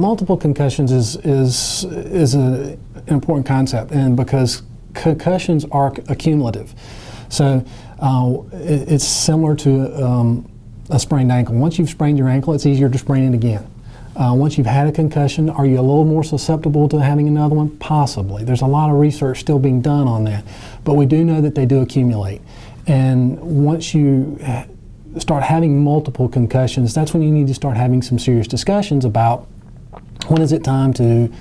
Multiple concussions is an important concept, and because concussions are accumulative. So it's similar to a sprained ankle. Once you've sprained your ankle, it's easier to sprain it again. Once you've had a concussion, are you a little more susceptible to having another one? Possibly. There's a lot of research still being done on that, but we do know that they do accumulate. And once you start having multiple concussions, that's when you need to start having some serious discussions about when is it time to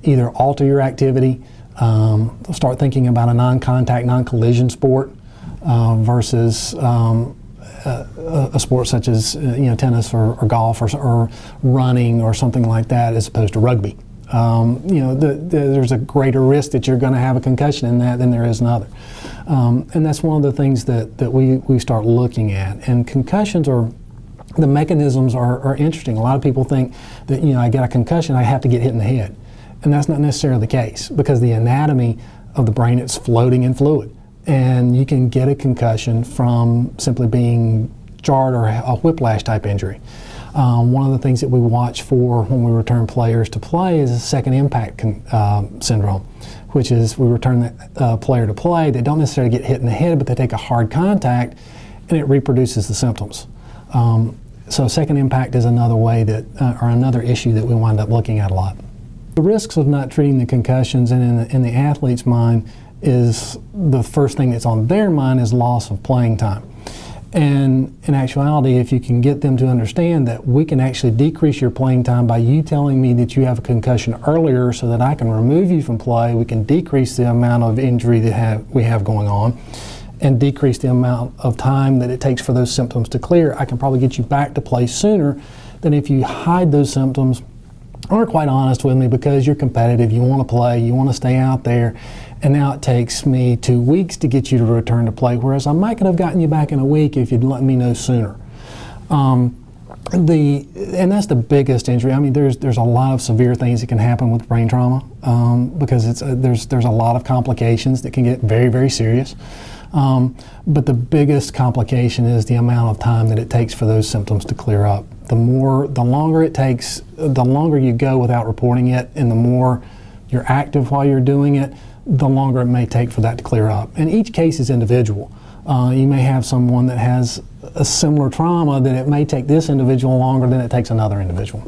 either alter your activity, start thinking about a non-contact, non-collision sport versus a sport such as tennis or golf or running or something like that, as opposed to rugby. There's a greater risk that you're going to have a concussion in that than there is another. And that's one of the things that we start looking at. And concussions the mechanisms are interesting. A lot of people think that, I get a concussion, I have to get hit in the head. And that's not necessarily the case, because the anatomy of the brain, it's floating in fluid. And you can get a concussion from simply being jarred or a whiplash type injury. One of the things that we watch for when we return players to play is a second impact syndrome, which is we return the player to play. They don't necessarily get hit in the head, but they take a hard contact and it reproduces the symptoms. So second impact is another way or another issue that we wind up looking at a lot. The risks of not treating the concussions in the athlete's mind is the first thing that's on their mind is loss of playing time. And in actuality, if you can get them to understand that we can actually decrease your playing time by you telling me that you have a concussion earlier so that I can remove you from play, we can decrease the amount of injury that we have going on and decrease the amount of time that it takes for those symptoms to clear. I can probably get you back to play sooner than if you hide those symptoms or are quite honest with me because you're competitive, you want to play, you want to stay out there, and now it takes me 2 weeks to get you to return to play, whereas I might could have gotten you back in a week if you'd let me know sooner. And that's the biggest injury. I mean, there's a lot of severe things that can happen with brain trauma because there's a lot of complications that can get very, very serious. But the biggest complication is the amount of time that it takes for those symptoms to clear up. The longer it takes, the longer you go without reporting it, and the more you're active while you're doing it, the longer it may take for that to clear up. And each case is individual. You may have someone that has a similar trauma that it may take this individual longer than it takes another individual.